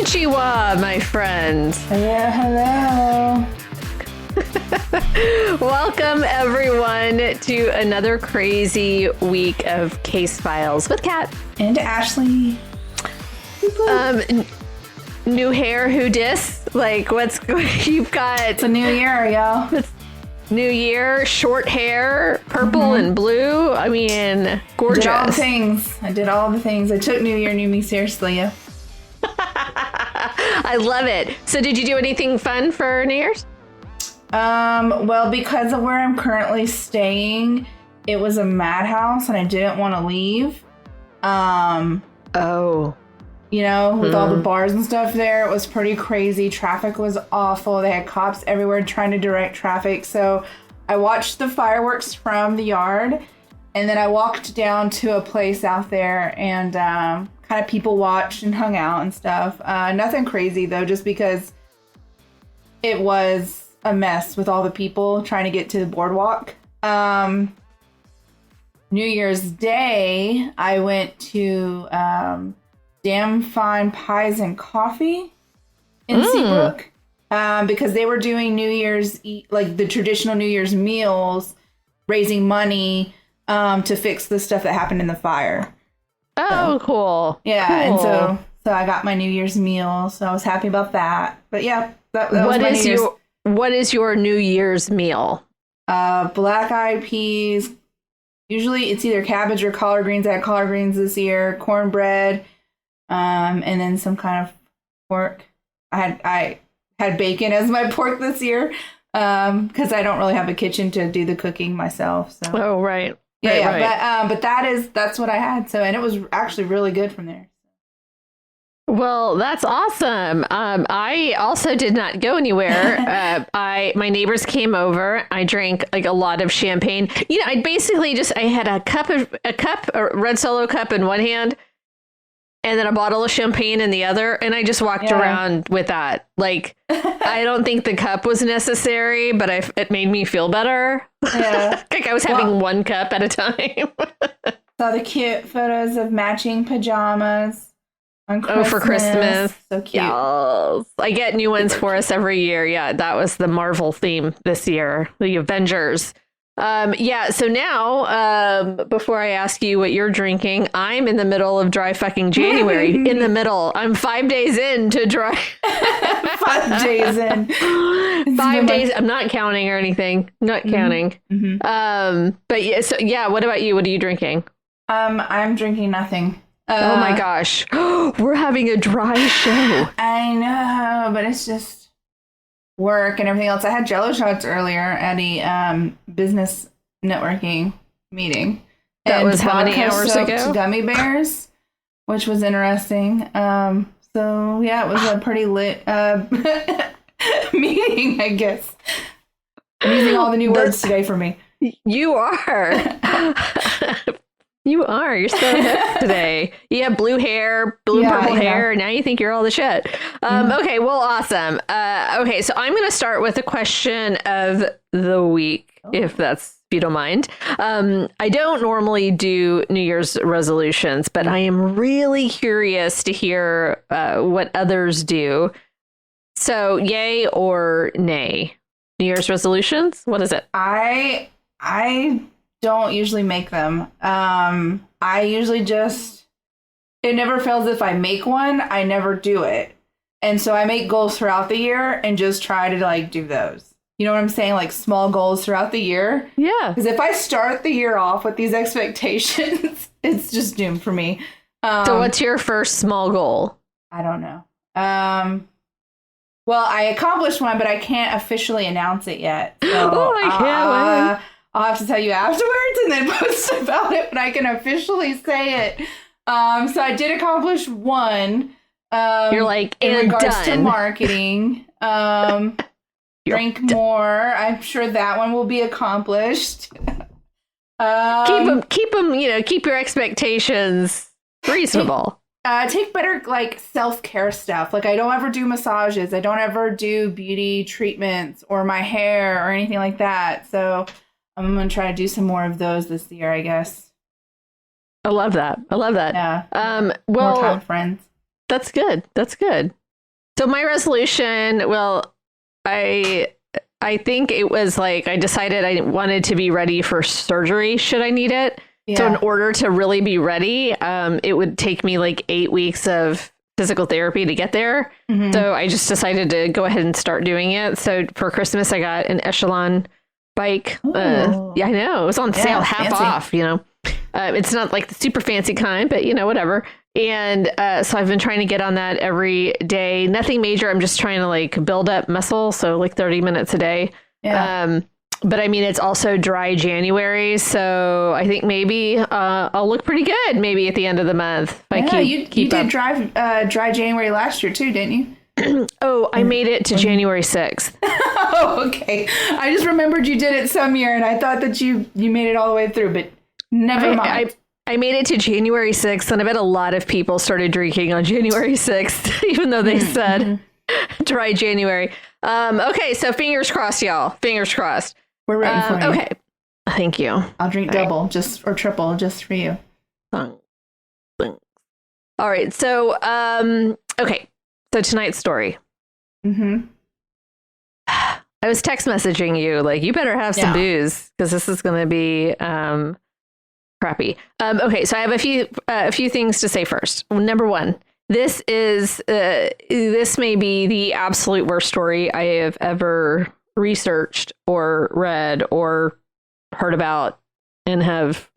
Konnichiwa, my friends. Hello. Welcome, everyone, to another crazy week of Case Files with Kat. And Ashley. New hair, who dis? Like, what's going You've got... It's a new year, y'all. New year, short hair, purple and blue. I mean, gorgeous. I did all the things. I took New Year, New Me seriously, yeah. I love it. So did you do anything fun for New Year's? Well, because of where I'm currently staying, it was a madhouse and I didn't want to leave. You know, with all the bars and stuff there, it was pretty crazy. Traffic was awful. They had cops everywhere trying to direct traffic. So I watched the fireworks from the yard, and then I walked down to a place out there and kind of people watched and hung out and stuff. Nothing crazy, though, just because it was a mess with all the people trying to get to the boardwalk. New Year's Day, I went to... Damn Fine Pies and Coffee in Seabrook because they were doing New Year's, like the traditional New Year's meals, raising money to fix the stuff that happened in the fire. Oh, cool. Yeah, cool. And so I got my New Year's meal, so I was happy about that. But yeah, that was my New Year's. What is your New Year's meal? Black-eyed peas. Usually it's either cabbage or collard greens. I had collard greens this year, cornbread. And then some kind of pork. I had bacon as my pork this year because I don't really have a kitchen to do the cooking myself. So. Oh, right. Right. But that's what I had. So, and it was actually really good from there. Well, that's awesome. I also did not go anywhere. My neighbors came over. I drank like a lot of champagne. You know, I had a red Solo cup in one hand. And then a bottle of champagne in the other. And I just walked around with that. Like, I don't think the cup was necessary, but it made me feel better. Yeah. Like I was having one cup at a time. Saw the cute photos of matching pajamas on Christmas. Oh, for Christmas. So cute. Yes. I get new ones for us every year. Yeah, that was the Marvel theme this year. The Avengers. So now, before I ask you what you're drinking, I'm in the middle of dry fucking January. In the middle. I'm 5 days in to dry. 5 days in. 5 days. I'm not counting or anything. Not counting. But yeah, what about you? What are you drinking? I'm drinking nothing. Oh my gosh. We're having a dry show. I know, but it's just work and everything else. I had Jello shots earlier at a business networking meeting. That was how many hours ago? Gummy bears, which was interesting. So yeah, it was a pretty lit meeting, I guess. I'm using all the new words today for me. You are. You're so hip today. You have blue hair, blue and purple hair. Now you think you're all the shit. Okay, well, awesome. Okay, so I'm going to start with a question of the week, if you don't mind. I don't normally do New Year's resolutions, but I am really curious to hear what others do. So, yay or nay? New Year's resolutions? What is it? I don't usually make them. I usually it never fails if I make one, I never do it. And so I make goals throughout the year and just try to like do those. You know what I'm saying? Like small goals throughout the year. Yeah. Because if I start the year off with these expectations, it's just doomed for me. So what's your first small goal? I don't know. Well, I accomplished one, but I can't officially announce it yet. So, I can't wait. I'll have to tell you afterwards and then post about it when I can officially say it. So I did accomplish one. You're like, in regards done. to marketing. Drink more. I'm sure that one will be accomplished. Keep them. Keep your expectations reasonable. Take better like self-care stuff. Like I don't ever do massages. I don't ever do beauty treatments or my hair or anything like that. So I'm going to try to do some more of those this year, I guess. I love that. Yeah. Well, more time with friends. That's good. So my resolution, well, I think it was like I decided I wanted to be ready for surgery should I need it. Yeah. So in order to really be ready, it would take me like 8 weeks of physical therapy to get there. Mm-hmm. So I just decided to go ahead and start doing it. So for Christmas, I got an Echelon bike. Yeah, I know. It was on sale, half fancy. Off, you know. It's not like the super fancy kind, but, you know, whatever. And so I've been trying to get on that every day. Nothing major. I'm just trying to like build up muscle. So like 30 minutes a day. Yeah. But I mean, it's also dry January. So I think maybe I'll look pretty good maybe at the end of the month. You did dry January last year, too, didn't you? Oh, I made it to January 6th. Oh, okay. I just remembered you did it some year and I thought that you made it all the way through, but never mind. I made it to January 6th, and I bet a lot of people started drinking on January 6th, even though they said dry January. Okay, so fingers crossed, y'all. Fingers crossed. We're ready for you. Okay. Thank you. I'll drink double or triple just for you. All right, so, okay. So tonight's story. Mm-hmm. I was text messaging you, like, you better have some booze, because this is going to be... crappy. Okay, so I have a few things to say first. Number one, this may be the absolute worst story I have ever researched or read or heard about and have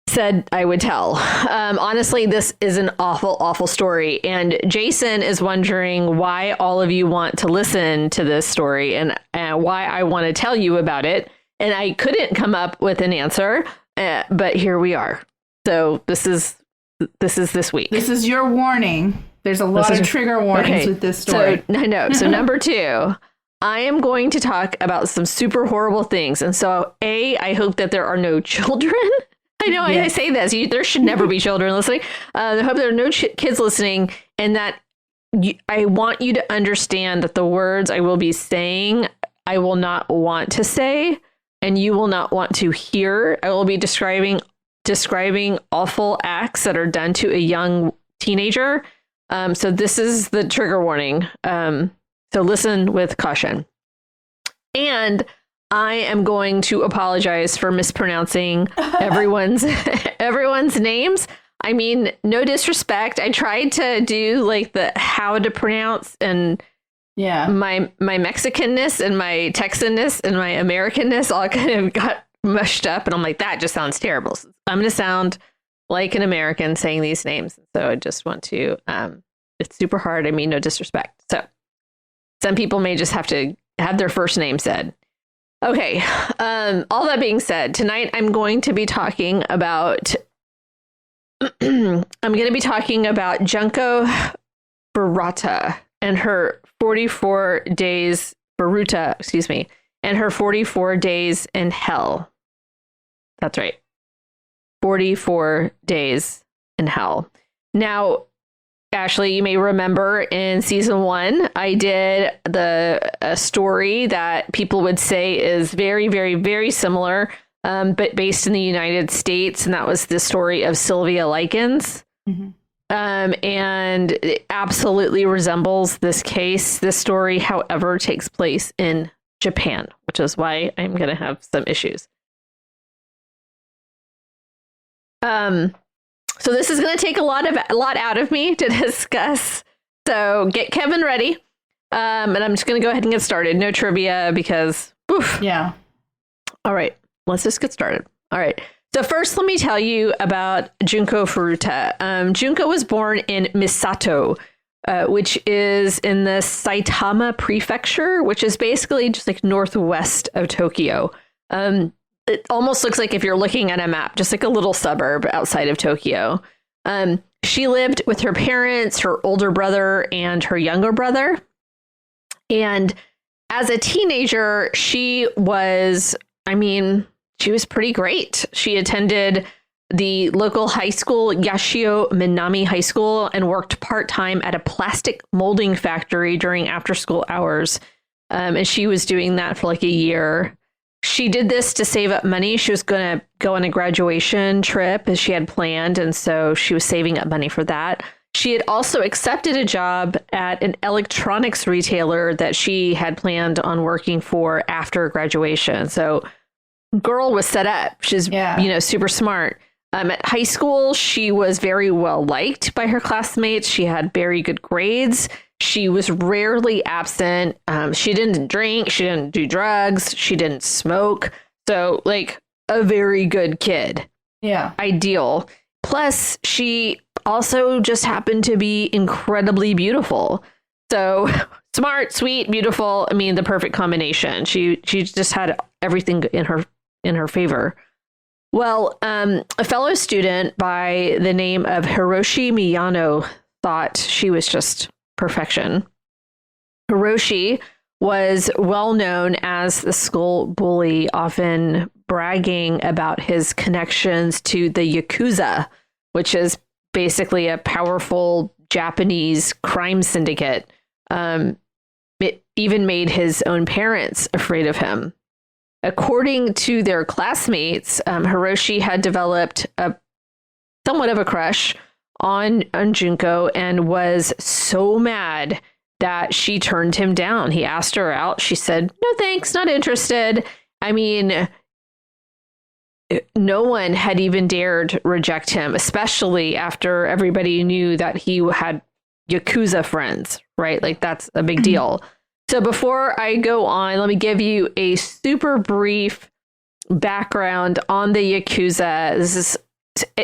said I would tell. Honestly, this is an awful, awful story. And Jason is wondering why all of you want to listen to this story and why I want to tell you about it. And I couldn't come up with an answer. But here we are. So this is this week. This is your warning. There's a lot of trigger warnings with this story. So, I know. So number 2, I am going to talk about some super horrible things. And so I hope that there are no children. I know I say this. There should never be children listening. I hope there are no kids listening, and that I want you to understand that the words I will be saying, I will not want to say. And you will not want to hear. I will be describing awful acts that are done to a young teenager. So this is the trigger warning. So listen with caution. And I am going to apologize for mispronouncing everyone's names. I mean, no disrespect. I tried to do like the how to pronounce and my Mexicanness and my Texanness and my Americanness all kind of got mushed up, and I'm like, that just sounds terrible. So I'm going to sound like an American saying these names. So I just want to, it's super hard. I mean, no disrespect. So some people may just have to have their first name said. Okay. All that being said, tonight I'm going to be talking about, Junko Furuta and her 44 days and her 44 days in hell. That's right. 44 days in hell. Now, Ashley, you may remember in season 1, I did a story that people would say is very, very, very similar, but based in the United States. And that was the story of Sylvia Likens. Mm-hmm. And it absolutely resembles this case. This story, however, takes place in Japan, which is why I'm going to have some issues. So this is going to take a lot out of me to discuss. So get Kevin ready. And I'm just going to go ahead and get started. No trivia because, oof. Yeah. All right, let's just get started. All right. So first, let me tell you about Junko Furuta. Junko was born in Misato, which is in the Saitama Prefecture, which is basically just like northwest of Tokyo. It almost looks like if you're looking at a map, just like a little suburb outside of Tokyo. She lived with her parents, her older brother, and her younger brother. And as a teenager, she was pretty great. She attended the local high school, Yashio Minami High School, and worked part-time at a plastic molding factory during after-school hours. And she was doing that for like a year. She did this to save up money. She was going to go on a graduation trip as she had planned. And so she was saving up money for that. She had also accepted a job at an electronics retailer that she had planned on working for after graduation. So girl was set up. She's, super smart. At high school, she was very well liked by her classmates. She had very good grades. She was rarely absent. She didn't drink. She didn't do drugs. She didn't smoke. So, like, a very good kid. Yeah. Ideal. Plus, she also just happened to be incredibly beautiful. So, smart, sweet, beautiful. I mean, the perfect combination. She just had everything in her favor. Well, a fellow student by the name of Hiroshi Miyano thought she was just perfection. Hiroshi was well known as the school bully, often bragging about his connections to the Yakuza, which is basically a powerful Japanese crime syndicate. It even made his own parents afraid of him. According to their classmates, Hiroshi had developed somewhat of a crush on Junko and was so mad that she turned him down. He asked her out. She said, "No, thanks, not interested." I mean, no one had even dared reject him, especially after everybody knew that he had Yakuza friends, right? Like, that's a big deal. So before I go on, let me give you a super brief background on the Yakuza. This is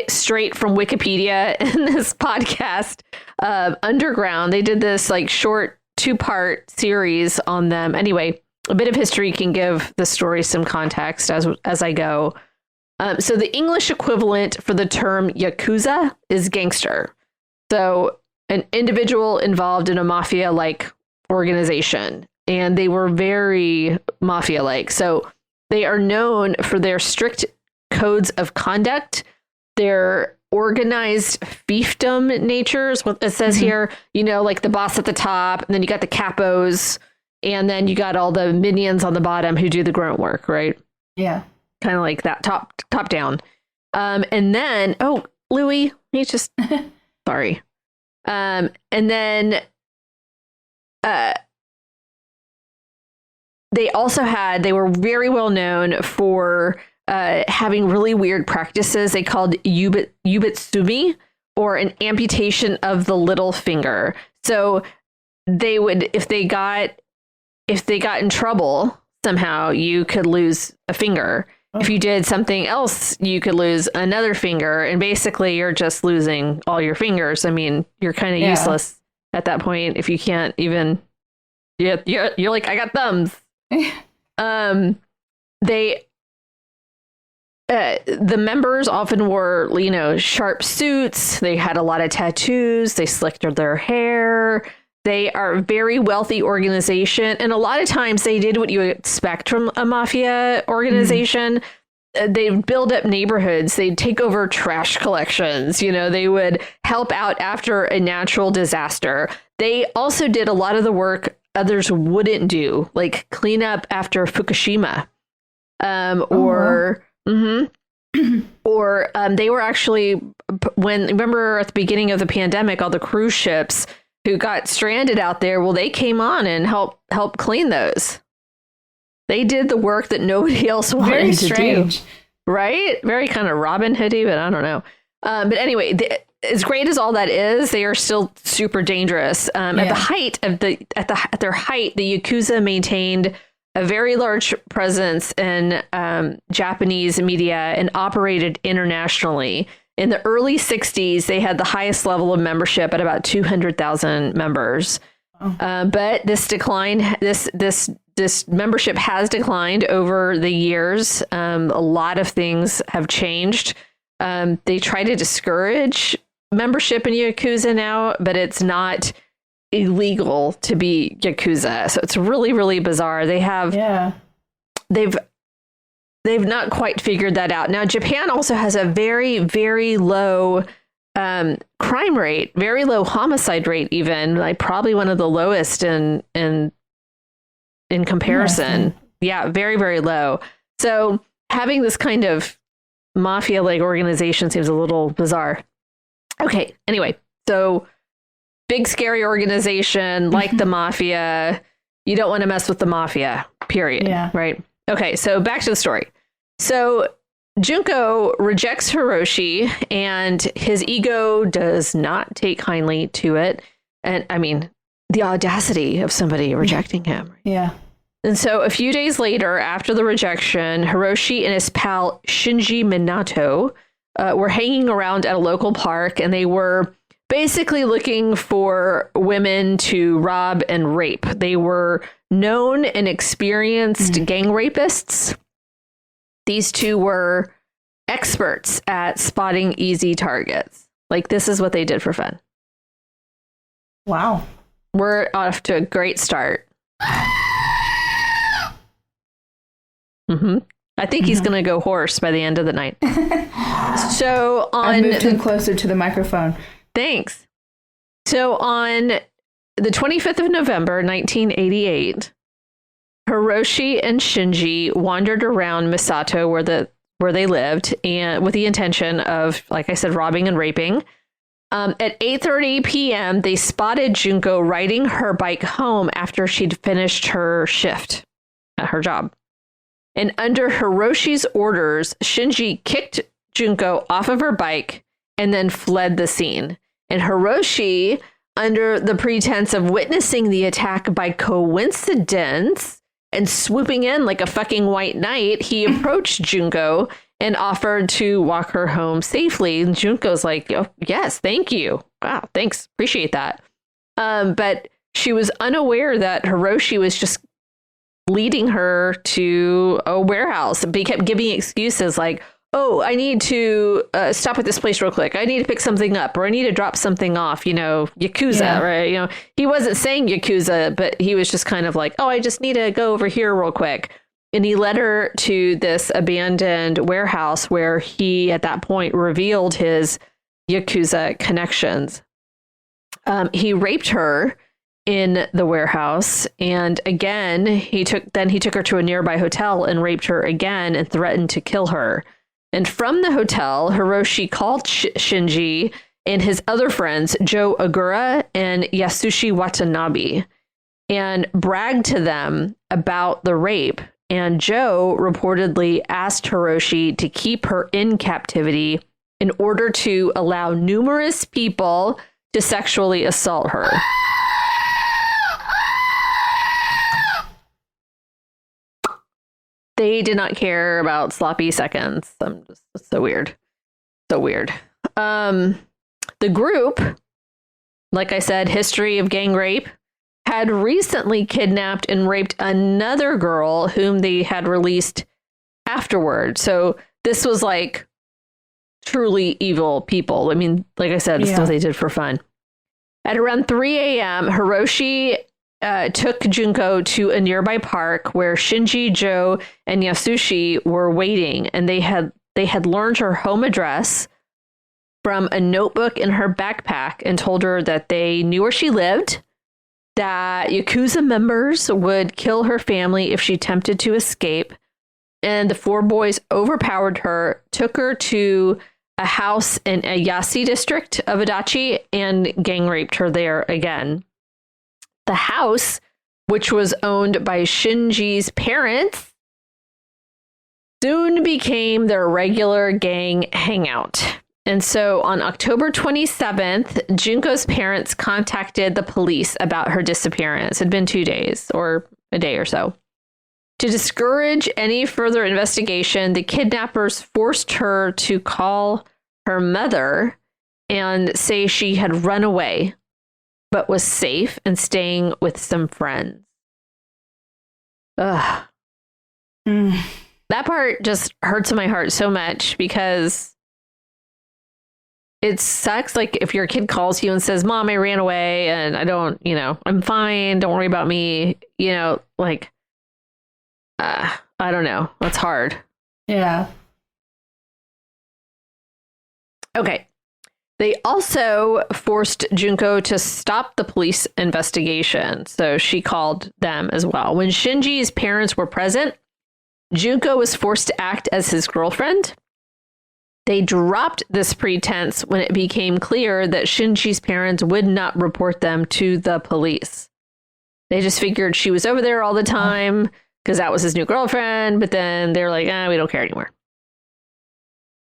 straight from Wikipedia in this podcast. Underground, they did this like short 2-part series on them. Anyway, a bit of history can give the story some context as I go. So the English equivalent for the term Yakuza is gangster. So an individual involved in a mafia-like organization, and they were very mafia-like. So they are known for their strict codes of conduct, their organized fiefdom nature is what it says here. Like the boss at the top, and then you got the capos, and then you got all the minions on the bottom who do the grunt work, right? Yeah. Kind of like that top down. And then, Louis, he's just sorry. And then they were very well known for having really weird practices they called yubitsumi, or an amputation of the little finger. So they would, if they got in trouble somehow, you could lose a finger. If you did something else, you could lose another finger, and basically you're just losing all your fingers. I mean, you're kind of useless at that point if you can't even. You're like, I got thumbs. The members often wore, sharp suits. They had a lot of tattoos. They slicked their hair. They are a very wealthy organization. And a lot of times they did what you would expect from a mafia organization. They'd build up neighborhoods. They'd take over trash collections. They would help out after a natural disaster. They also did a lot of the work others wouldn't do, like clean up after Fukushima. Or they were actually, remember at the beginning of the pandemic, all the cruise ships who got stranded out there, well, they came on and helped clean those. They did the work that nobody else wanted to do. Right? Very kind of Robin Hoody, but I don't know. But anyway, as great as all that is, they are still super dangerous. At their height, the Yakuza maintained a very large presence in Japanese media and operated internationally. In the early 60s, they had the highest level of membership at about 200,000 members. But this decline, this membership has declined over the years. A lot of things have changed. They try to discourage membership in Yakuza now, but it's not illegal to be Yakuza. So it's really, really bizarre. They've not quite figured that out. Now, Japan also has a very, very low crime rate, very low homicide rate, even like probably one of the lowest in comparison. Yeah, very, very low. So having this kind of mafia-like organization seems a little bizarre. Okay, anyway, so big, scary organization like the mafia. You don't want to mess with the mafia, period. Yeah. Right. Okay. So back to the story. So Junko rejects Hiroshi, and his ego does not take kindly to it. And I mean, the audacity of somebody rejecting him. Yeah. And so a few days later, after the rejection, Hiroshi and his pal Shinji Minato were hanging around at a local park, and they were basically looking for women to rob and rape. They were known and experienced gang rapists. These two were experts at spotting easy targets. Like, this is what they did for fun. Wow. We're off to a great start. I think he's going to go hoarse by the end of the night. So I moved him closer to the microphone. Thanks. So on the 25th of November, 1988, Hiroshi and Shinji wandered around Misato where they lived, and with the intention of, like I said, robbing and raping. At 8:30 p.m., they spotted Junko riding her bike home after she'd finished her shift at her job. And under Hiroshi's orders, Shinji kicked Junko off of her bike and then fled the scene. And Hiroshi, under the pretense of witnessing the attack by coincidence and swooping in like a fucking white knight, he approached Junko and offered to walk her home safely. And Junko's like, oh, yes, thank you. Wow, thanks. Appreciate that. But she was unaware that Hiroshi was just leading her to a warehouse. He kept giving excuses like, oh, I need to stop at this place real quick. I need to pick something up, or I need to drop something off, Yakuza, right? He wasn't saying Yakuza, but he was just kind of like, oh, I just need to go over here real quick. And he led her to this abandoned warehouse where he, at that point, revealed his Yakuza connections. He raped her in the warehouse, and again, he took her to a nearby hotel and raped her again and threatened to kill her. And from the hotel, Hiroshi called Shinji and his other friends, Joe Agura and Yasushi Watanabe, and bragged to them about the rape. And Joe reportedly asked Hiroshi to keep her in captivity in order to allow numerous people to sexually assault her. They did not care about sloppy seconds. It's so weird. So weird. The group, like I said, history of gang rape, had recently kidnapped and raped another girl whom they had released afterward. So this was like truly evil people. I mean, like I said, it's what they did for fun. At around 3 a.m., Hiroshi took Junko to a nearby park where Shinji, Joe, and Yasushi were waiting, and they had learned her home address from a notebook in her backpack and told her that they knew where she lived, that Yakuza members would kill her family if she attempted to escape, and the four boys overpowered her, took her to a house in a Yasi district of Adachi, and gang raped her there again. The house, which was owned by Shinji's parents, soon became their regular gang hangout. And so on October 27th, Junko's parents contacted the police about her disappearance. It had been 2 days or a day or so. To discourage any further investigation, the kidnappers forced her to call her mother and say she had run away, but was safe and staying with some friends. Ugh. That part just hurts my heart so much because it sucks. Like if your kid calls you and says, Mom, I ran away and I don't, I'm fine. Don't worry about me. I don't know. That's hard. Yeah. Okay. They also forced Junko to stop the police investigation, so she called them as well. When Shinji's parents were present, Junko was forced to act as his girlfriend. They dropped this pretense when it became clear that Shinji's parents would not report them to the police. They just figured she was over there all the time because that was his new girlfriend, but then they're like, we don't care anymore.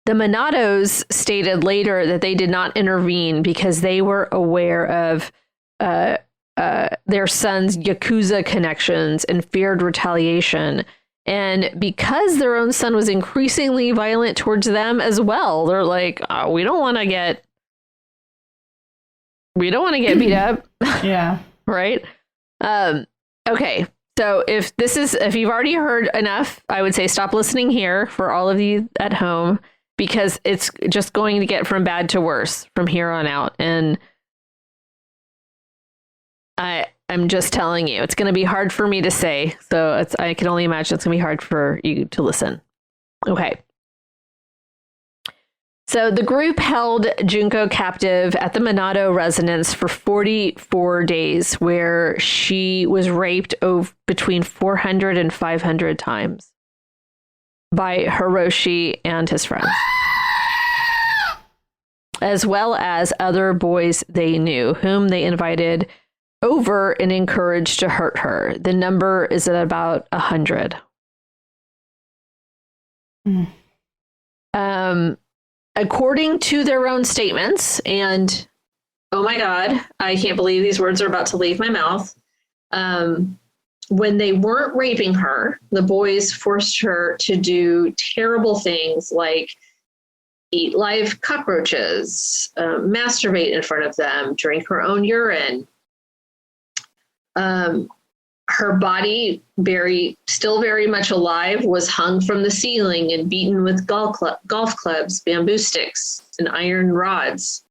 The Minatos stated later that they did not intervene because they were aware of their son's Yakuza connections and feared retaliation. And because their own son was increasingly violent towards them as well, they're like, we don't want to get beat up. Yeah. Right. Okay. So if you've already heard enough, I would say stop listening here for all of you at home, because it's just going to get from bad to worse from here on out. And I'm just telling you, it's going to be hard for me to say. So I can only imagine it's going to be hard for you to listen. Okay. So the group held Junko captive at the Minato residence for 44 days, where she was raped between 400 and 500 times by Hiroshi and his friends, as well as other boys they knew, whom they invited over and encouraged to hurt her. The number is at about 100. According to their own statements, and oh my God, I can't believe these words are about to leave my mouth. When they weren't raping her, the boys forced her to do terrible things like eat live cockroaches, masturbate in front of them, drink her own urine. Her body, still very much alive, was hung from the ceiling and beaten with golf clubs, bamboo sticks, and iron rods.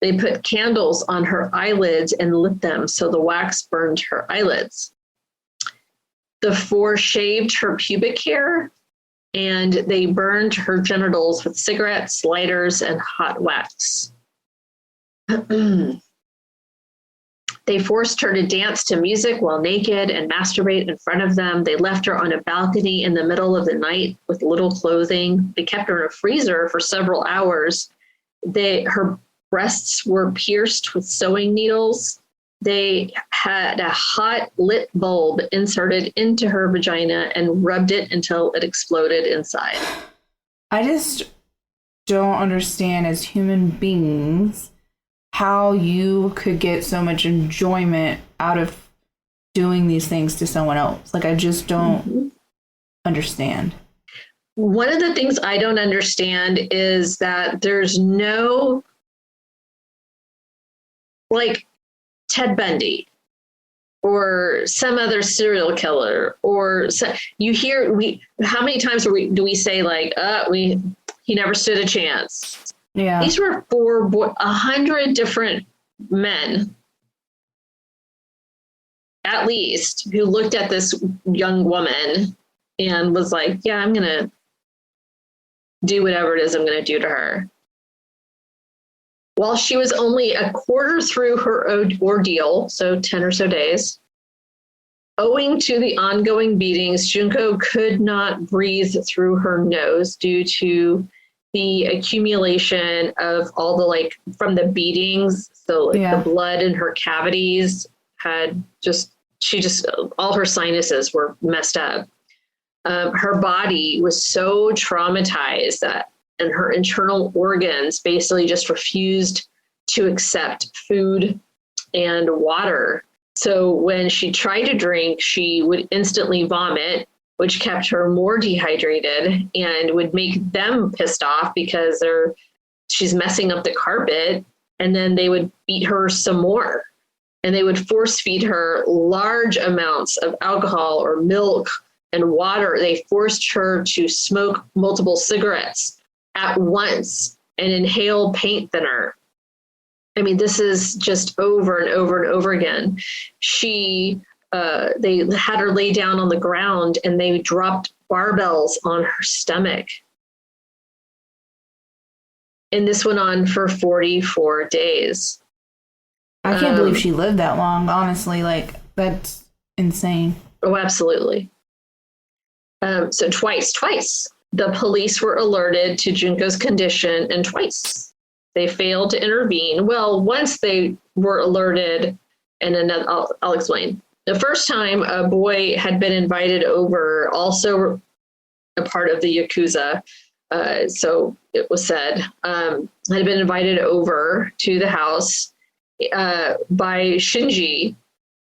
They put candles on her eyelids and lit them so the wax burned her eyelids. The four shaved her pubic hair, and they burned her genitals with cigarettes, lighters, and hot wax. They forced her to dance to music while naked and masturbate in front of them. They left her on a balcony in the middle of the night with little clothing. They kept her in a freezer for several hours. Her breasts were pierced with sewing needles. They had a hot lit bulb inserted into her vagina and rubbed it until it exploded inside. I just don't understand, as human beings, how you could get so much enjoyment out of doing these things to someone else. Like, I just don't understand. One of the things I don't understand is that there's no, like, Ted Bundy or some other serial killer, or how many times do we say, like, he never stood a chance? Yeah. These were 100 different men, at least, who looked at this young woman and was like, yeah, I'm going to do whatever it is I'm going to do to her. While she was only a quarter through her ordeal, so 10 or so days, owing to the ongoing beatings, Junko could not breathe through her nose due to the accumulation of all the, from the beatings. So the blood in her cavities all her sinuses were messed up. Her body was so traumatized and her internal organs basically just refused to accept food and water. So when she tried to drink, she would instantly vomit, which kept her more dehydrated and would make them pissed off because she's messing up the carpet. And then they would beat her some more, and they would force feed her large amounts of alcohol or milk and water. They forced her to smoke multiple cigarettes at once and inhale paint thinner. I mean, this is just over and over and over again. They had her lay down on the ground and they dropped barbells on her stomach. And this went on for 44 days. I can't believe she lived that long, honestly. Like, that's insane. Oh, absolutely. So twice. the police were alerted to Junko's condition, and twice they failed to intervene. Well, once they were alerted, and another, I'll explain. The first time, a boy had been invited over, also a part of the Yakuza, so it was said, had been invited over to the house by Shinji,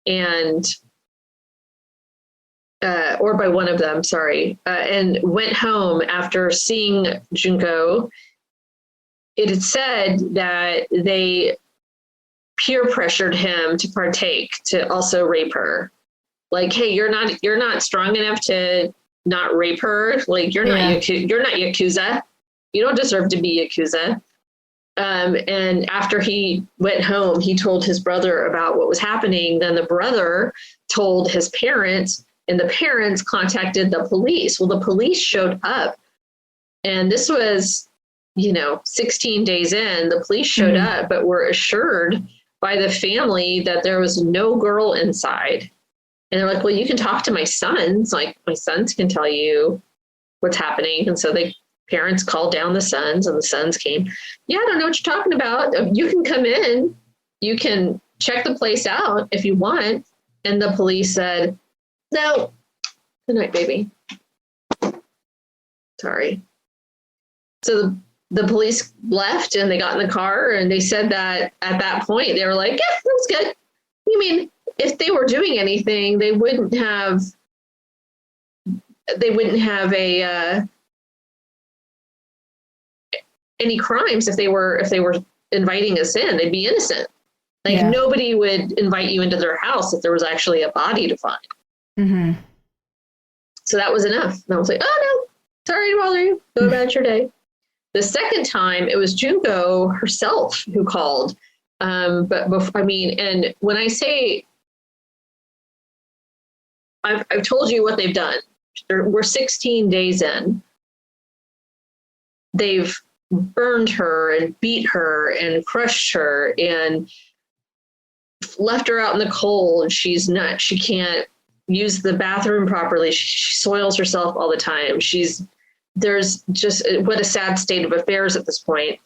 and or by one of them, sorry, and went home after seeing Junko. It had said that they peer pressured him to partake, to also rape her. Like, hey, you're not strong enough to not rape her. Like, you're not Yakuza. You don't deserve to be Yakuza. And after he went home, he told his brother about what was happening. Then the brother told his parents, and the parents contacted the police. Well, the police showed up, and this was, 16 days in, the police showed up, but were assured by the family that there was no girl inside. And they're like, well, you can talk to my sons. Like, my sons can tell you what's happening. And so parents called down the sons, and the sons came. Yeah, I don't know what you're talking about. You can come in. You can check the place out if you want. And the police said, no. Good night, baby. Sorry. So the police left, and they got in the car, and they said that at that point, they were like, yeah, that's good. You mean, if they were doing anything, they wouldn't have any crimes if they were inviting us in. They'd be innocent. Like, nobody would invite you into their house if there was actually a body to find. Mm-hmm. So that was enough. And I was like, oh no, sorry to bother you. Go about your day. The second time, it was Junko herself who called. And when I say, I've told you what they've done. We're 16 days in. They've burned her and beat her and crushed her and left her out in the cold. She can't use the bathroom properly. She soils herself all the time. There's just, what a sad state of affairs at this point.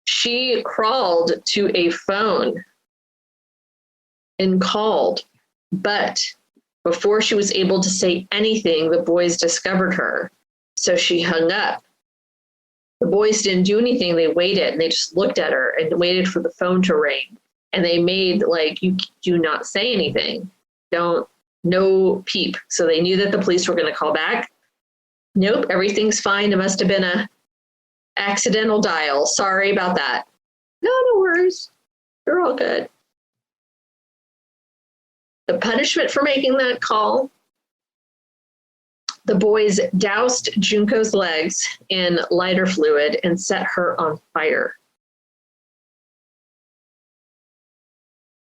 She crawled to a phone and called, but before she was able to say anything, the boys discovered her. So she hung up. The boys didn't do anything. They waited, and they just looked at her and waited for the phone to ring. And they made, like, you do not say anything. No peep. So they knew that the police were going to call back. Nope, everything's fine. It must have been a accidental dial. Sorry about that. No worries. You're all good. The punishment for making that call, the boys doused Junko's legs in lighter fluid and set her on fire.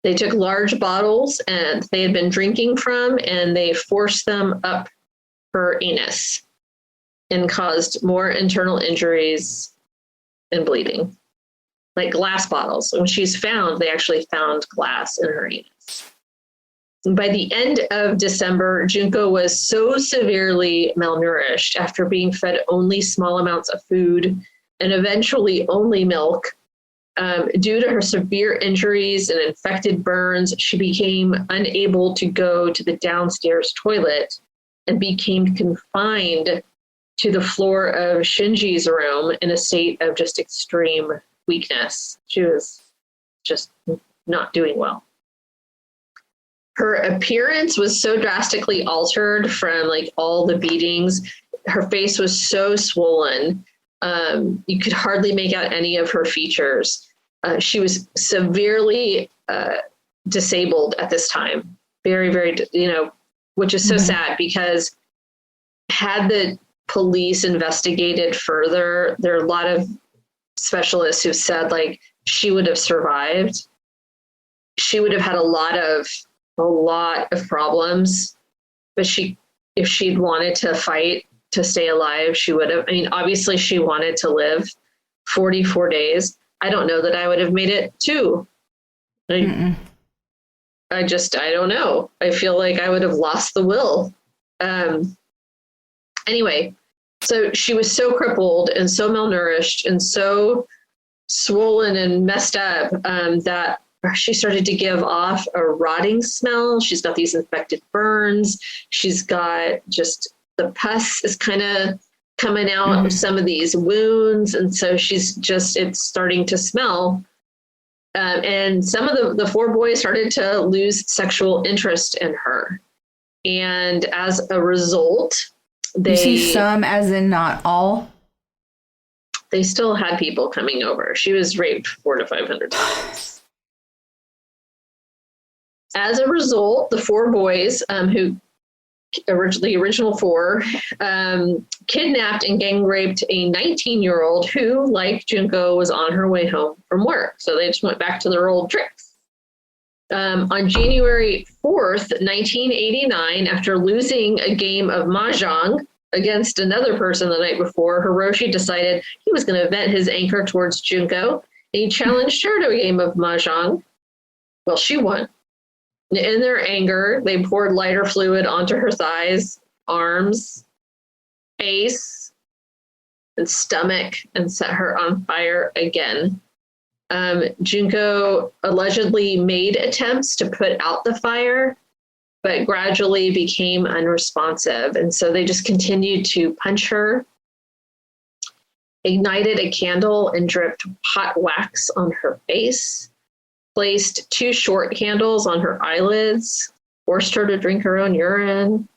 They took large bottles and they had been drinking from, and they forced them up her anus and caused more internal injuries and bleeding. Like glass bottles. When she's found, they actually found glass in her anus. By the end of December, Junko was so severely malnourished after being fed only small amounts of food and eventually only milk. Due to her severe injuries and infected burns, she became unable to go to the downstairs toilet and became confined to the floor of Shinji's room in a state of just extreme weakness. She was just not doing well. Her appearance was so drastically altered from like all the beatings. Her face was so swollen. You could hardly make out any of her features. She was severely disabled at this time. Very, very, which is so sad, because had the police investigated further, there are a lot of specialists who said like she would have survived. She would have had a lot of problems, but if she'd wanted to fight to stay alive, she would have. I mean, obviously she wanted to live 44 days. I don't know that I would have made it too. I don't know. I feel like I would have lost the will. Anyway, So she was so crippled and so malnourished and so swollen and messed up that she started to give off a rotting smell. She's got these infected burns. She's got just the pus is kind of coming out of some of these wounds. And so it's starting to smell. And some of the four boys started to lose sexual interest in her. And as a result, you see some as in not all? They still had people coming over. She was raped 400 to 500 times. As a result, the four boys, the original four, kidnapped and gang raped a 19-year-old who, like Junko, was on her way home from work. So they just went back to their old tricks. On January 4th, 1989, after losing a game of mahjong against another person the night before, Hiroshi decided he was going to vent his anger towards Junko, and he challenged her to a game of mahjong. Well, she won. In their anger, they poured lighter fluid onto her thighs, arms, face, and stomach, and set her on fire again. Junko allegedly made attempts to put out the fire, but gradually became unresponsive. And so they just continued to punch her, ignited a candle and dripped hot wax on her face, placed 2 short candles on her eyelids, forced her to drink her own urine.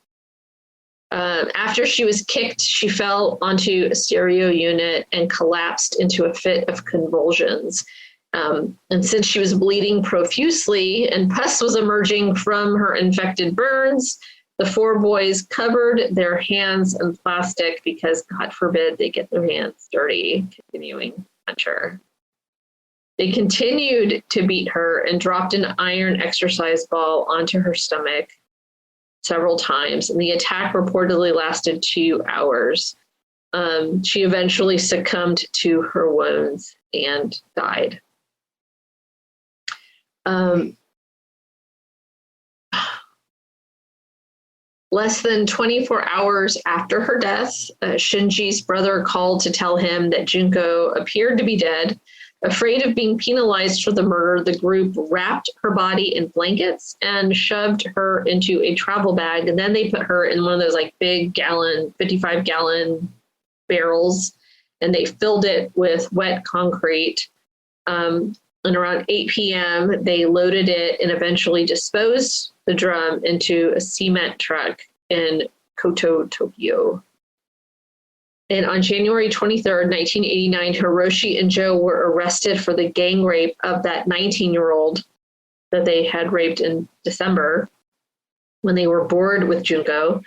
After she was kicked, she fell onto a stereo unit and collapsed into a fit of convulsions. And since she was bleeding profusely and pus was emerging from her infected burns, the four boys covered their hands in plastic because, God forbid, they get their hands dirty, continuing to punch her. They continued to beat her and dropped an iron exercise ball onto her stomach several times, and the attack reportedly lasted 2 hours. She eventually succumbed to her wounds and died. Less than 24 hours after her death, Shinji's brother called to tell him that Junko appeared to be dead. Afraid of being penalized for the murder, the group wrapped her body in blankets and shoved her into a travel bag. And then they put her in one of those like big 55-gallon barrels, and they filled it with wet concrete. And around 8 p.m., they loaded it and eventually disposed the drum into a cement truck in Koto, Tokyo. And on January 23rd, 1989, Hiroshi and Joe were arrested for the gang rape of that 19-year-old that they had raped in December when they were bored with Junko.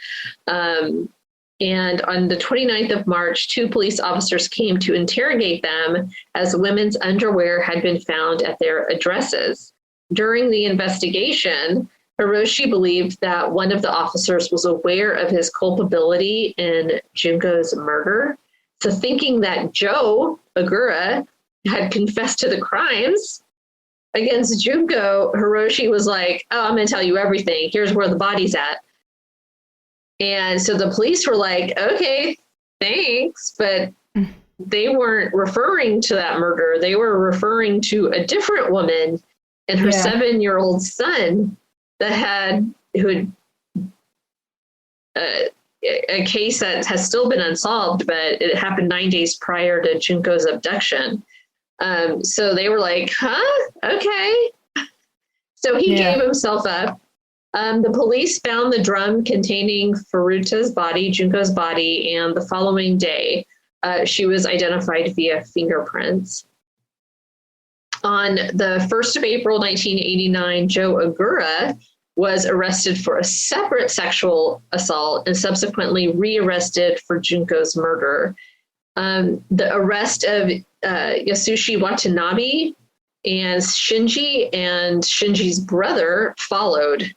And on the 29th of March, 2 police officers came to interrogate them as women's underwear had been found at their addresses. During the investigation, Hiroshi believed that one of the officers was aware of his culpability in Junko's murder. So thinking that Joe Agura had confessed to the crimes against Junko, Hiroshi was like, oh, I'm going to tell you everything. Here's where the body's at. And so the police were like, okay, thanks. But they weren't referring to that murder. They were referring to a different woman and her 7-year-old son who had a case that has still been unsolved, but it happened 9 days prior to Junko's abduction. So they were like, huh? Okay. So he gave himself up. The police found the drum containing Furuta's body, Junko's body, and the following day, she was identified via fingerprints. On the 1st of April, 1989, Joe Agura was arrested for a separate sexual assault and subsequently rearrested for Junko's murder. The arrest of Yasushi Watanabe and Shinji's brother followed.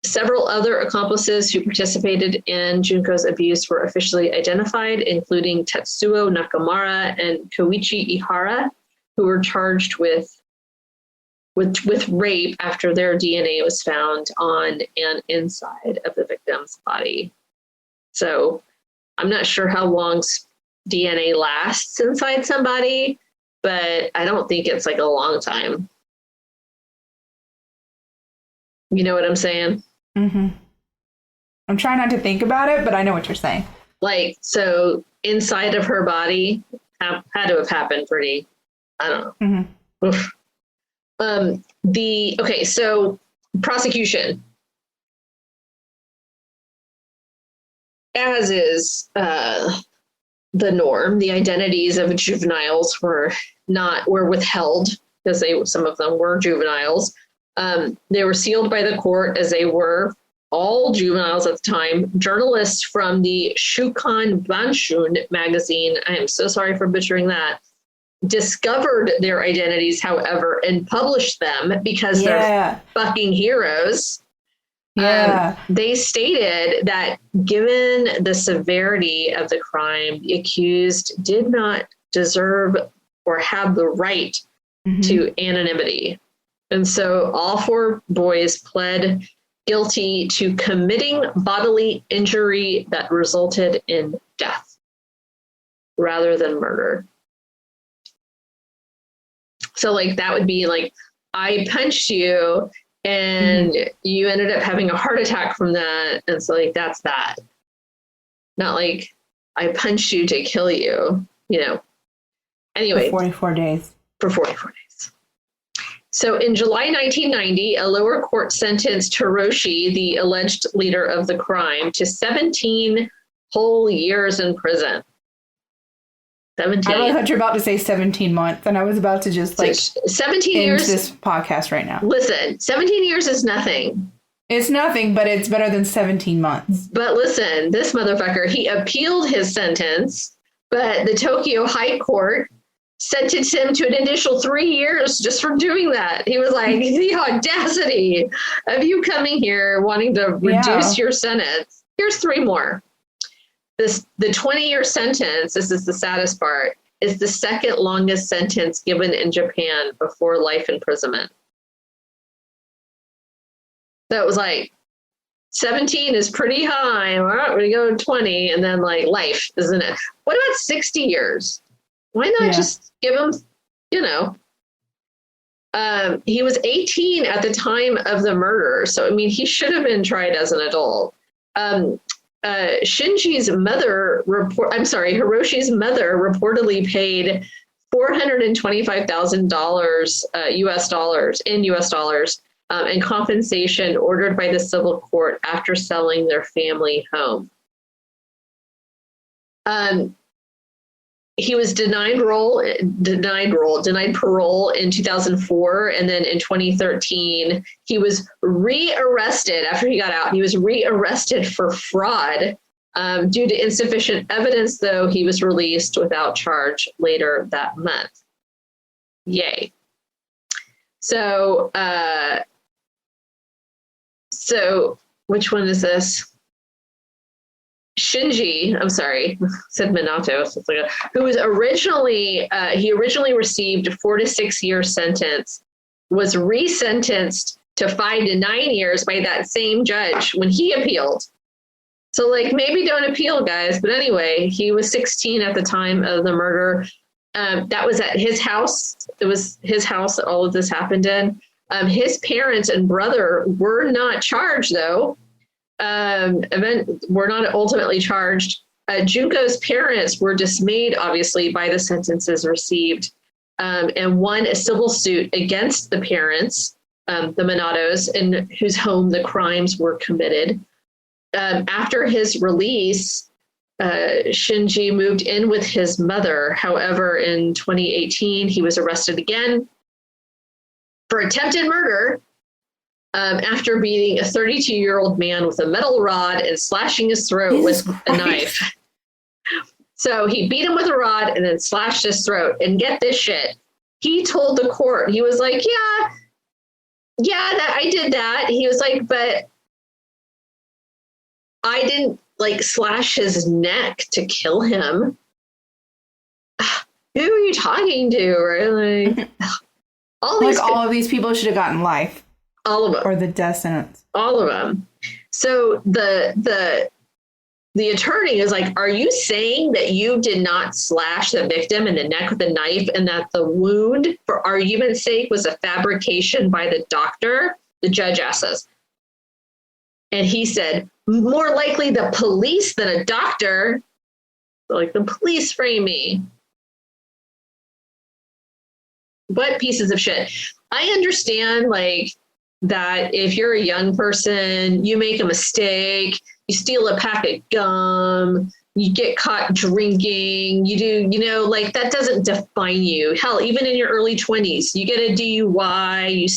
Several other accomplices who participated in Junko's abuse were officially identified, including Tetsuo Nakamura and Koichi Ihara, who were charged with rape after their DNA was found on and inside of the victim's body. So I'm not sure how long DNA lasts inside somebody, but I don't think it's like a long time. You know what I'm saying? Mm-hmm. I'm trying not to think about it, but I know what you're saying. Like, so inside of her body had to have happened pretty, I don't know. Mm-hmm. Okay, so prosecution. As is the norm, the identities of juveniles were withheld because some of them were juveniles. They were sealed by the court as they were all juveniles at the time. Journalists from the Shukan Banshun magazine, I am so sorry for butchering that, discovered their identities, however, and published them because they're fucking heroes. They stated that given the severity of the crime, the accused did not deserve or have the right to anonymity. And so all 4 boys pled guilty to committing bodily injury that resulted in death rather than murder. So like that would be like, I punched you and you ended up having a heart attack from that. And so like, that's that. Not like I punched you to kill you, you know. Anyway. For 44 days. For 44 days. So in July 1990, a lower court sentenced Hiroshi, the alleged leader of the crime, to 17 whole years in prison. 17. I really thought you were about to say 17 months, and I was about to just like 17 years. This podcast right now. Listen, 17 years is nothing. It's nothing, but it's better than 17 months. But listen, this motherfucker, he appealed his sentence, but the Tokyo High Court sentenced him to an additional 3 years just for doing that. He was like, the audacity of you coming here wanting to reduce your sentence. Here's 3 more. The 20-year sentence, this is the saddest part, is the second longest sentence given in Japan before life imprisonment. So it was like 17 is pretty high. All right, we're going to go to 20 and then like life, isn't it? What about 60 years? Why not just give him, you know? He was 18 at the time of the murder. So, I mean, he should have been tried as an adult. Hiroshi's mother reportedly paid $425,000 US dollars in compensation ordered by the civil court after selling their family home. He was denied parole in 2004, and then in 2013 he was rearrested after he got out. He was rearrested for fraud due to insufficient evidence, though he was released without charge later that month. Yay! So which one is this? Shinji, I'm sorry, said Minato, who was originally received a 4 to 6 year sentence, was resentenced to 5 to 9 years by that same judge when he appealed. So like, maybe don't appeal, guys. But anyway, he was 16 at the time of the murder. That was at his house. It was his house that all of this happened in. His parents and brother were not charged, though. Were not ultimately charged. Junko's parents were dismayed, obviously, by the sentences received, and won a civil suit against the parents, the Minatos, in whose home the crimes were committed. After his release, Shinji moved in with his mother. However, in 2018, he was arrested again for attempted murder. After beating a 32-year-old man with a metal rod and slashing his throat with a knife. So he beat him with a rod and then slashed his throat. And get this shit. He told the court, he was like, that I did that. He was like, but I didn't like slash his neck to kill him. Who are you talking to? Right? Like, all of these people should have gotten life. All of them. Or the death sentence. All of them. So the the attorney is like, are you saying that you did not slash the victim in the neck with a knife and that the wound, for argument's sake, was a fabrication by the doctor? The judge asked us. And he said, more likely the police than a doctor. Like, the police frame me. What pieces of shit? I understand, like, that if you're a young person, you make a mistake, you steal a pack of gum, you get caught drinking, you do, you know, like, that doesn't define you. Hell, even in your early 20s, you get a DUI, you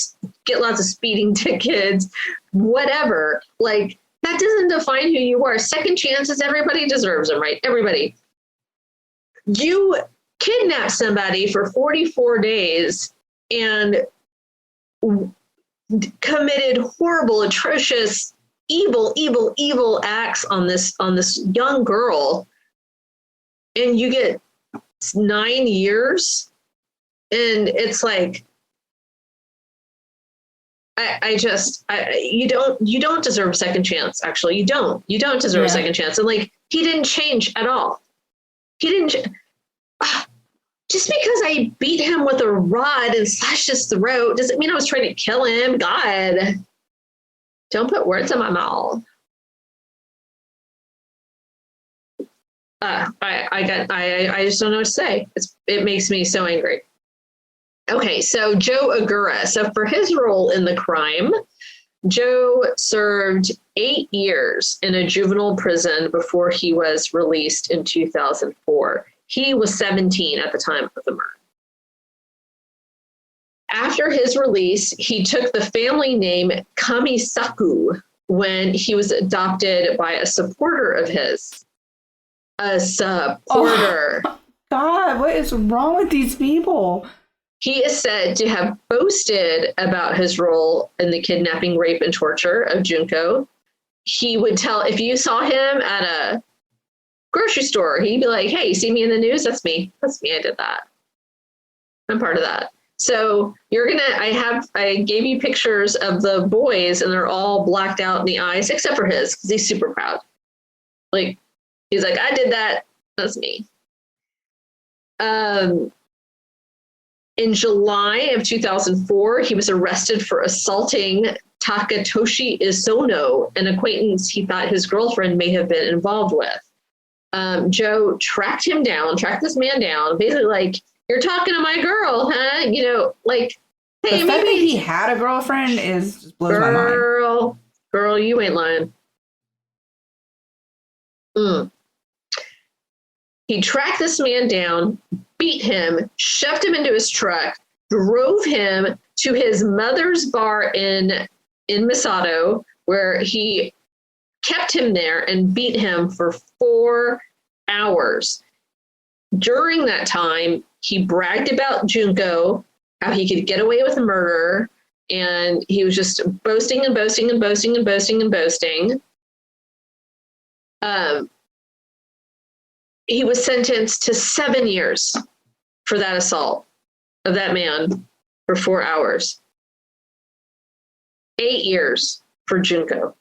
get lots of speeding tickets, whatever. Like, that doesn't define who you are. Second chances, everybody deserves them, right? Everybody. You kidnap somebody for 44 days and committed horrible, atrocious, evil acts on this young girl, and you get 9 years, and it's like, you don't deserve a second chance. Actually, you don't deserve a second chance. And like, he didn't change at all. Just because I beat him with a rod and slashed his throat doesn't mean I was trying to kill him. God, don't put words in my mouth. I just don't know what to say. It makes me so angry. Okay, so Joe Agura. So for his role in the crime, Joe served 8 years in a juvenile prison before he was released in 2004. He was 17 at the time of the murder. After his release, he took the family name Kamisaku when he was adopted by a supporter of his. A supporter. Oh, God, what is wrong with these people? He is said to have boasted about his role in the kidnapping, rape, and torture of Junko. He would tell, if you saw him at a grocery store, he'd be like, hey, you see me in the news? That's me. That's me. I did that. I'm part of that. So I gave you pictures of the boys, and they're all blacked out in the eyes, except for his, because he's super proud. Like, he's like, I did that. That's me. In July of 2004, he was arrested for assaulting Takatoshi Isono, an acquaintance he thought his girlfriend may have been involved with. Joe tracked this man down, basically like, you're talking to my girl, huh? You know, like, hey, the fact that he had a girlfriend just blows my mind. Girl, you ain't lying. He tracked this man down, beat him, shoved him into his truck, drove him to his mother's bar in Misato, where he kept him there and beat him for 4 hours. During that time, he bragged about Junko, how he could get away with murder, and he was just boasting and boasting and boasting and boasting and boasting. He was sentenced to 7 years for that assault of that man for 4 hours. 8 years for Junko.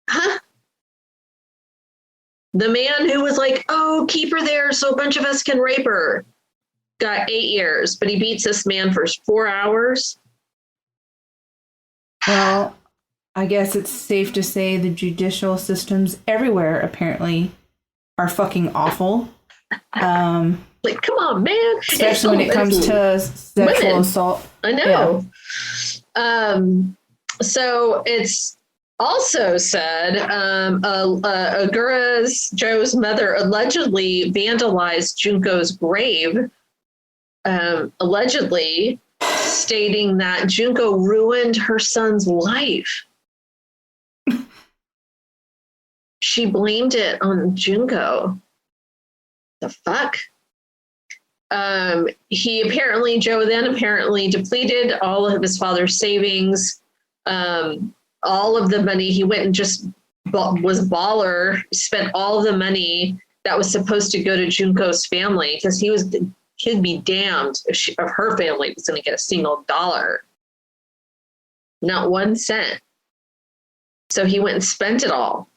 Huh? The man who was like, oh, keep her there so a bunch of us can rape her, got 8 years, but he beats this man for 4 hours. Well, I guess it's safe to say the judicial systems everywhere apparently are fucking awful. Like, come on, man. Especially when it comes to sexual assault. I know. Yeah. So it's also said Joe's mother allegedly vandalized Junko's grave, allegedly stating that Junko ruined her son's life. She blamed it on Junko. The fuck? Joe then apparently depleted all of his father's savings, all of the money. He went and just was baller, spent all of the money that was supposed to go to Junko's family, because he'd be damned if her family was going to get a single dollar. Not 1 cent. So he went and spent it all.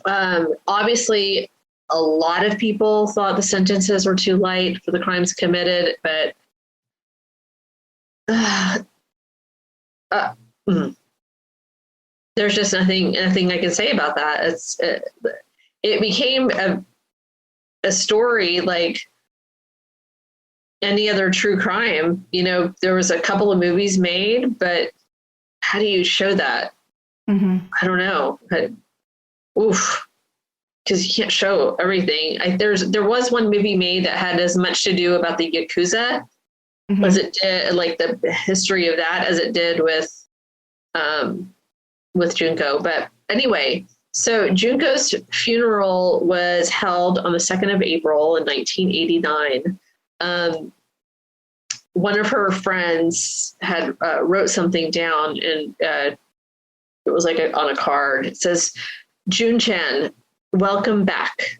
Obviously, a lot of people thought the sentences were too light for the crimes committed, but there's just nothing I can say about that. It became a story like any other true crime. You know, there was a couple of movies made, but how do you show that? Mm-hmm. I don't know. Because you can't show everything. There was one movie made that had as much to do about the Yakuza Mm-hmm. as it did, like the history of that, as it did with Junko. But anyway, so Junko's funeral was held on the 2nd of April in 1989. One of her friends had wrote something down, and it was like on a card. It says, "Jun-chan, welcome back.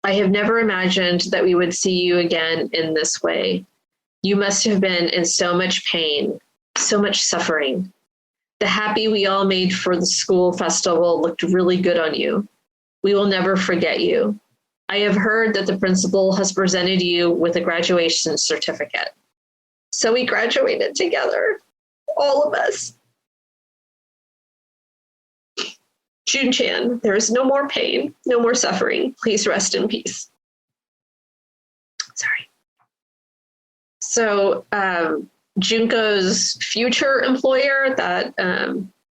I have never imagined that we would see you again in this way. You must have been in so much pain, so much suffering. The happy we all made for the school festival looked really good on you. We will never forget you. I have heard that the principal has presented you with a graduation certificate." So we graduated together, all of us. Jun-chan, there is no more pain, no more suffering. Please rest in peace. Sorry. So Junko's future employer, that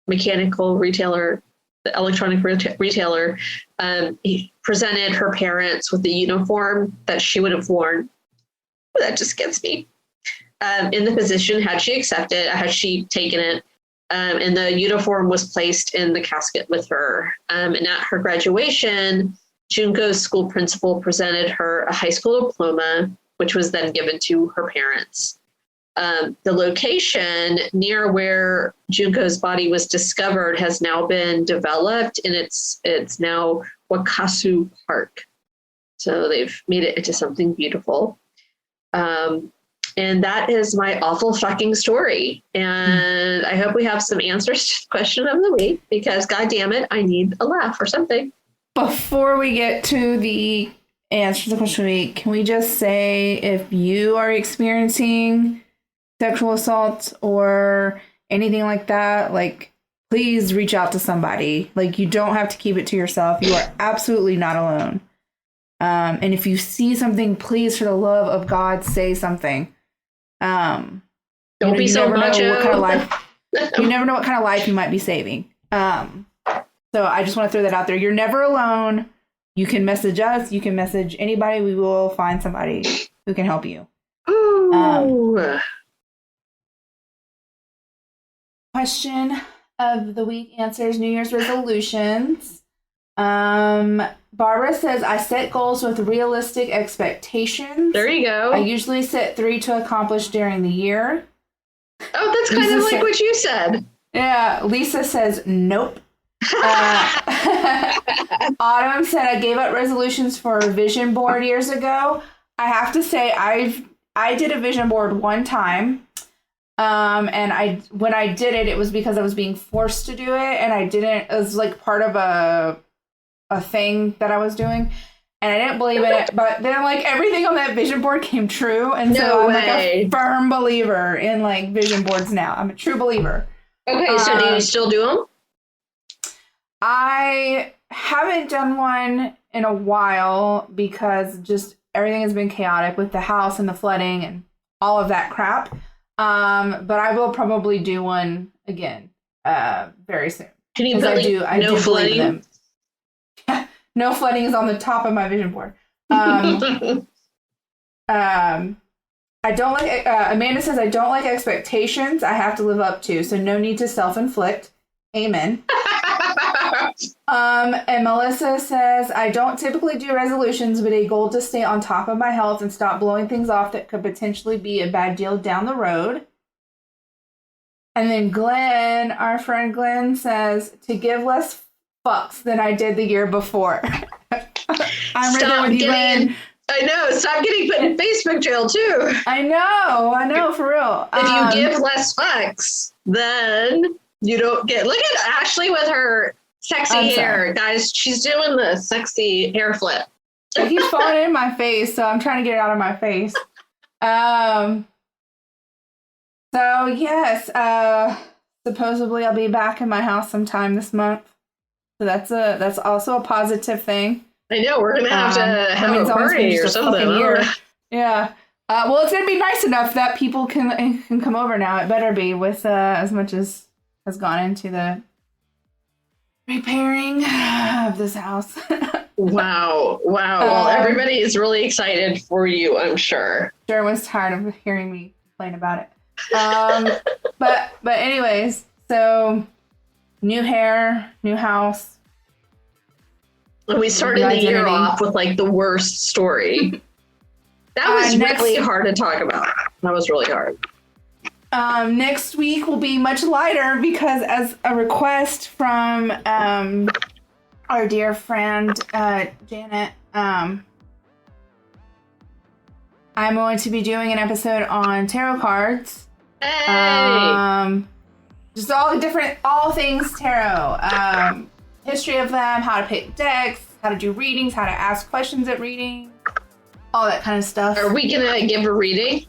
mechanical retailer, the electronic retailer, he presented her parents with the uniform that she would have worn. That just gets me. In the position, had she accepted, had she taken it, and the uniform was placed in the casket with her. And at her graduation, Junko's school principal presented her a high school diploma, which was then given to her parents. The location near where Junko's body was discovered has now been developed, and it's now Wakasu Park. So they've made it into something beautiful. And that is my awful fucking story. And I hope we have some answers to the question of the week, because God damn it, I need a laugh or something. Before we get to the answer to the question of the week, can we just say, if you are experiencing sexual assault or anything like that, like, please reach out to somebody. Like, you don't have to keep it to yourself. You are absolutely not alone. And if you see something, please, for the love of God, say something. Don't be so macho. You never know what kind of life you might be saving. So I just want to throw that out there. You're never alone. You can message us. You can message anybody. We will find somebody who can help you. Question of the week answers New Year's resolutions. Barbara says, I set goals with realistic expectations. There you go. I usually set 3 to accomplish during the year. Oh, that's kind of like what you said. Yeah. Lisa says, nope. Autumn said, I gave up resolutions for a vision board years ago. I have to say, I did a vision board one time. And when I did it, it was because I was being forced to do it, and I didn't, it was like part of a thing that I was doing, and I didn't believe in it, but then like everything on that vision board came true, and so I'm like a firm believer in like vision boards now. I'm a true believer. Okay, so do you still do them? I haven't done one in a while because just everything has been chaotic with the house and the flooding and all of that crap. But I will probably do one again very soon. Can you put I do flooding? Them. No flooding is on the top of my vision board. I don't like, Amanda says, I don't like expectations I have to live up to, so no need to self-inflict. Amen. And Melissa says, I don't typically do resolutions, but a goal to stay on top of my health and stop blowing things off that could potentially be a bad deal down the road. And then Glenn, our friend Glenn, says, to give less fucks than I did the year before. I'm right there with you, Glenn. I know. Stop getting put in Facebook jail, too. I know, for real. If you give less fucks, then You don't get, look at Ashley with her sexy hair. Guys, she's doing the sexy hair flip. It keeps falling in my face, so I'm trying to get it out of my face. So yes, supposedly I'll be back in my house sometime this month. So that's also a positive thing. I know, we're gonna have to have a party or something. Yeah. Well, it's gonna be nice enough that people can come over now. It better be, with as much as has gone into the repairing of this house. Wow. Well, everybody is really excited for you, I'm sure. Sure was tired of hearing me complain about it. But anyways, so new hair, new house. And we started the year off with like the worst story. That was really hard to talk about. That was really hard. Next week will be much lighter because, as a request from our dear friend Janet, I'm going to be doing an episode on tarot cards. Hey! Just all things tarot. History of them, how to pick decks, how to do readings, how to ask questions at reading, all that kind of stuff. Are we gonna give a reading?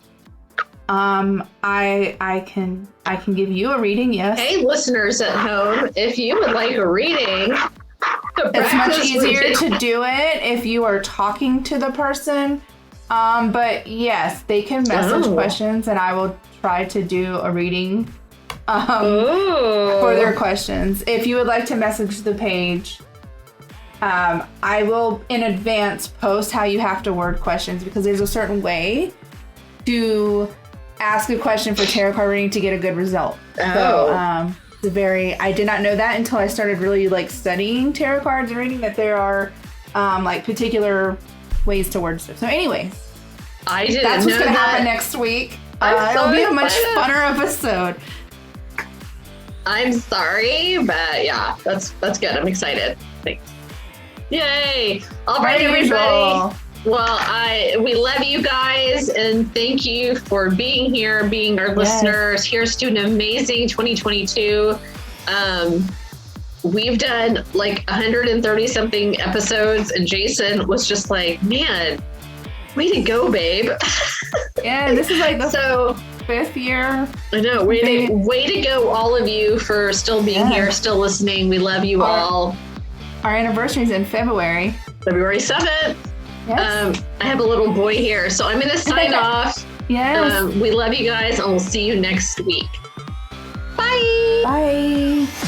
I can give you a reading, yes. Hey, listeners at home, if you would like a reading, it's much easier to do it if you are talking to the person. But yes, they can message questions, and I will try to do a reading for their questions. If you would like to message the page, I will in advance post how you have to word questions, because there's a certain way to ask a question for tarot card reading to get a good result. So I did not know that until I started really like studying tarot cards and reading, that there are like particular ways to word stuff. So anyways, that's what's going to happen next week. It'll be a much funner episode. I'm sorry, but yeah, that's good. I'm excited. Thanks. Yay! All right, everybody. Well, we love you guys, and thank you for being here, being our listeners. Here's to an amazing 2022. We've done like 130 something episodes, and Jason was just like, man, way to go, babe. Yeah, this is like the 5th year. I know. Way to go, all of you, for still being here, still listening. We love you all. Our anniversary is in February 7th. Yes. I have a little boy here, so I'm going to sign off. Yes. We love you guys, and we'll see you next week. Bye. Bye.